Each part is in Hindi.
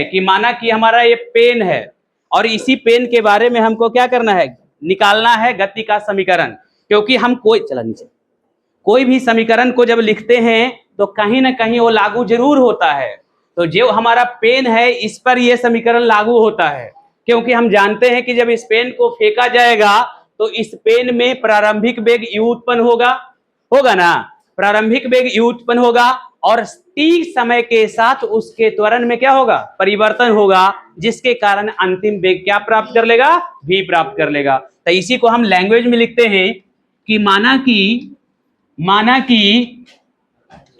कि माना कि हमारा ये पेन है और इसी पेन के बारे में हमको क्या करना है, निकालना है गति का समीकरण। क्योंकि हम कोई भी समीकरण को जब लिखते हैं तो कहीं ना कहीं वो लागू जरूर होता है। तो जो हमारा पेन है इस पर ये समीकरण लागू होता है, क्योंकि हम जानते हैं कि जब इस पेन को फेंका जाएगा तो इस पेन में प्रारंभिक वेग u उत्पन्न होगा ना, प्रारंभिक वेग u उत्पन्न होगा और t समय के साथ उसके त्वरण में क्या होगा, परिवर्तन होगा, जिसके कारण अंतिम वेग क्या प्राप्त कर लेगा, v प्राप्त कर लेगा। तो इसी को हम लैंग्वेज में लिखते हैं कि माना कि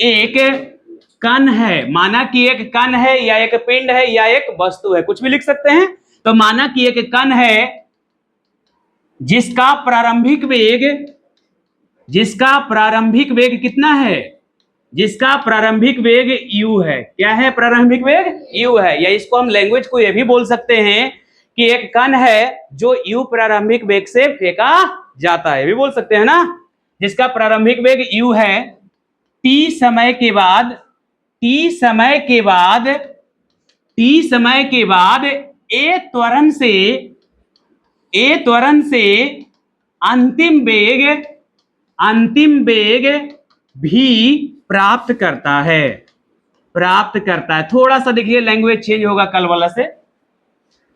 एक कण है, माना कि एक कण है या एक पिंड है या एक वस्तु है, कुछ भी लिख सकते हैं। तो माना कि एक कण है जिसका प्रारंभिक वेग कितना है, जिसका प्रारंभिक वेग u है। क्या है प्रारंभिक वेग, u है। या इसको हम लैंग्वेज को यह भी बोल सकते हैं कि एक कण है जो u प्रारंभिक वेग से फेंका जाता है, भी बोल सकते हैं ना, जिसका प्रारंभिक वेग u है। t समय के बाद a त्वरण से अंतिम वेग भी प्राप्त करता है। थोड़ा सा देखिए लैंग्वेज चेंज होगा कल वाला से।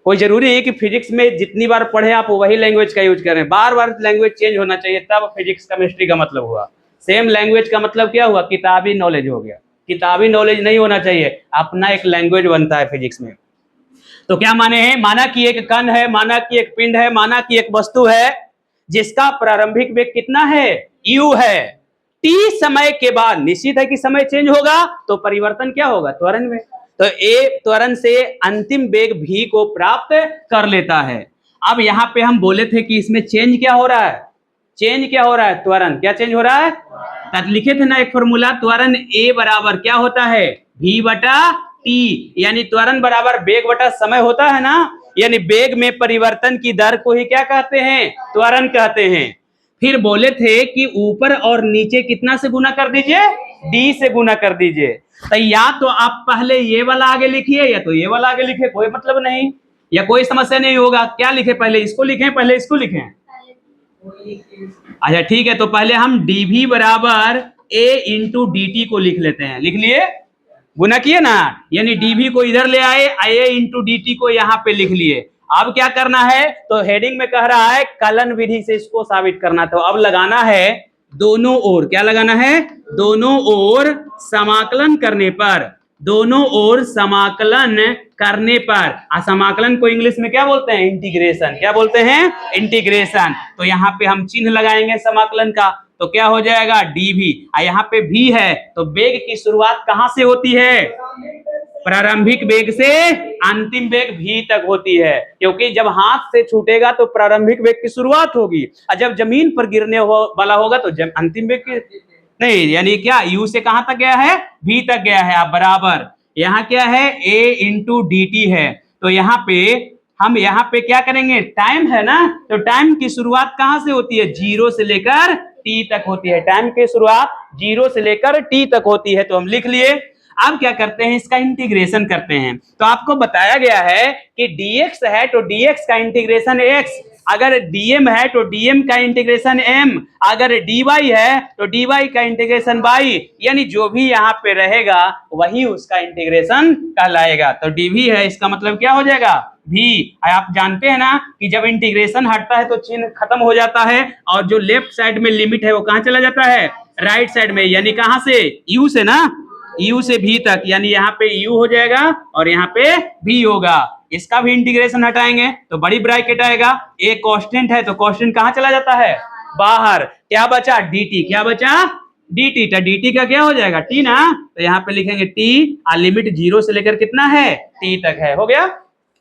कोई जरूरी है कि फिजिक्स में जितनी बार पढ़े आप वही लैंग्वेज का यूज करें, बार बार लैंग्वेज चेंज होना चाहिए, तब फिजिक्स केमिस्ट्री का मतलब हुआ। सेम लैंग्वेज का मतलब क्या हुआ, किताबी नॉलेज हो गया। किताबी नॉलेज नहीं होना चाहिए, अपना एक लैंग्वेज बनता है फिजिक्स में। तो क्या माने हैं, माना कि एक कण है, माना कि एक पिंड है, माना कि एक वस्तु है जिसका प्रारंभिक वेग कितना है, u है। t समय के बाद निश्चित है कि समय चेंज होगा तो परिवर्तन क्या होगा, त्वरण में। तो a त्वरण से अंतिम वेग v को प्राप्त कर लेता है। अब यहाँ पे हम बोले थे कि इसमें चेंज क्या हो रहा है, त्वरण। क्या चेंज हो रहा है, तब लिखे थे ना एक फॉर्मूला, त्वरण a बराबर क्या होता है, v बटा t, यानी त्वरण बराबर वेग बटा समय होता है ना, यानी वेग में परिवर्तन की दर को ही क्या कहते हैं, त्वरण कहते हैं। फिर बोले थे कि ऊपर और नीचे कितना से गुना कर दीजिए, d से गुना कर दीजिए। तो या तो आप पहले ये वाला आगे लिखिए या तो ये वाला आगे लिखिए, कोई मतलब नहीं, या कोई समस्या नहीं होगा। क्या लिखे, पहले इसको लिखें, पहले इसको लिखें। अच्छा ठीक है, तो पहले हम dv बराबर a इंटू dt को लिख लेते हैं। लिख लिए, गुना किए ना, यानी dv को इधर ले आए, a इंटू dt को यहाँ पे लिख लिए। अब क्या करना है, तो हेडिंग में कह रहा है कलन विधि से इसको साबित करना। तो अब लगाना है दोनों ओर, क्या लगाना है, दोनों ओर समाकलन करने पर, समाकलन को इंग्लिश में क्या बोलते हैं, इंटीग्रेशन। क्या बोलते हैं, इंटीग्रेशन। तो यहाँ पे हम चिन्ह लगाएंगे समाकलन का, तो क्या हो जाएगा, dv। यहाँ पे v है, तो वेग की शुरुआत कहां से होती है, प्रारंभिक वेग से अंतिम वेग v तक होती है। क्योंकि जब हाथ से छूटेगा तो प्रारंभिक वेग की शुरुआत होगी, और जब जमीन पर गिरने वाला होगा तो जब अंतिम वेग की नहीं, यानी क्या u से कहां तक गया है, v तक गया है। आप बराबर यहाँ क्या है, a इंटू dt है। तो यहाँ पे क्या करेंगे, टाइम है ना, तो टाइम की शुरुआत कहां से होती है, 0 से लेकर t तक होती है। टाइम की शुरुआत 0 से लेकर t तक होती है। तो हम लिख लिए। अब क्या करते हैं, इसका इंटीग्रेशन करते हैं। तो आपको बताया गया है कि dx है तो dx का इंटीग्रेशन x, अगर dm है तो dm का इंटीग्रेशन m, अगर dy है तो dy का इंटीग्रेशन y, यानी जो भी यहाँ पे रहेगा वही उसका इंटीग्रेशन कहलाएगा। तो dv है, इसका मतलब क्या हो जाएगा, v। आप जानते हैं ना कि जब इंटीग्रेशन हटता है तो चिन्ह खत्म हो जाता है, और जो लेफ्ट साइड में लिमिट है वो कहाँ चला जाता है, राइट साइड में, यानी कहां से, u से ना, u से v तक, यानी यहाँ पे u हो जाएगा और यहाँ पे v होगा। इसका भी इंटीग्रेशन हटाएंगे तो बड़ी ब्रैकेट आएगा, a कांस्टेंट है तो कांस्टेंट कहाँ चला जाता है, बाहर। क्या बचा, dt। क्या बचा, dt। तो dt का क्या हो जाएगा, t ना, तो यहाँ पे लिखेंगे t, और लिमिट 0 से लेकर कितना है, t तक है। हो गया।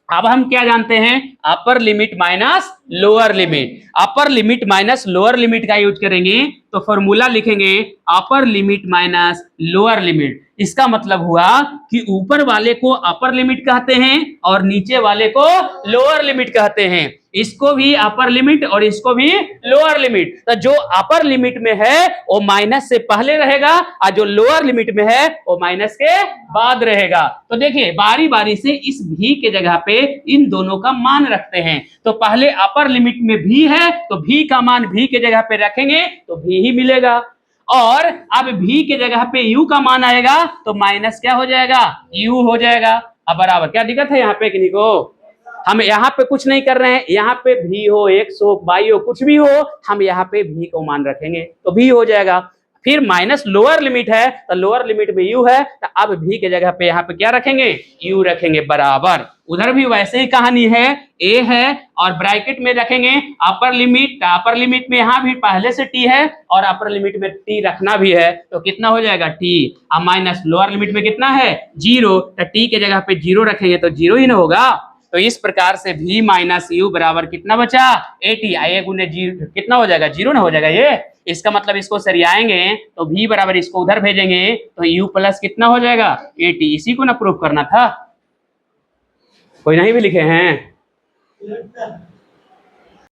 अब हम क्या जानते हैं, upper limit minus lower limit. Upper limit minus lower limit का यूज करेंगे तो फॉर्मूला लिखेंगे upper limit minus lower limit. इसका मतलब हुआ कि ऊपर वाले को अपर लिमिट कहते हैं और नीचे वाले को लोअर लिमिट कहते हैं। इसको भी अपर लिमिट और इसको भी लोअर लिमिट। तो जो अपर लिमिट में है वो माइनस से पहले रहेगा और जो लोअर लिमिट में है वो माइनस के बाद रहेगा। तो देखिए बारी बारी से इस भी के जगह पे इन दोनों का मान रखते हैं। तो पहले अपर लिमिट में भी है तो भी का मान भी के जगह पे रखेंगे तो भी ही मिलेगा, और अब भी के जगह पे यू का मान आएगा तो माइनस क्या हो जाएगा, यू हो जाएगा। अब बराबर, क्या दिक्कत है यहाँ पे किन्हीं को? हम यहाँ पे कुछ नहीं कर रहे हैं, यहाँ पे भी हो, एक्स हो, वाई हो, कुछ भी हो, हम यहाँ पे भी को मान रखेंगे तो भी हो जाएगा। फिर माइनस लोअर लिमिट है तो लोअर लिमिट में यू है तो अब भी के जगह पे यहाँ पे क्या रखेंगे, यू रखेंगे बराबर। उधर भी वैसे ही कहानी है, ए है और ब्रैकेट में रखेंगे अपर लिमिट, अपर लिमिट में यहाँ भी पहले से टी है और अपर लिमिट में टी रखना भी है तो कितना हो जाएगा टी, अब माइनस लोअर लिमिट में कितना है, जीरो, तो टी के जगह पे जीरो रखेंगे तो जीरो ही ना होगा। तो इस प्रकार से v माइनस यू बराबर कितना बचा, 80, आइए गुने जीरो कितना हो जाएगा, जीरो ना हो जाएगा ये। इसका मतलब इसको सरियाएंगे तो v बराबर इसको उधर भेजेंगे तो u प्लस कितना हो जाएगा 80। इसी को ना प्रूफ करना था, कोई नहीं भी लिखे हैं।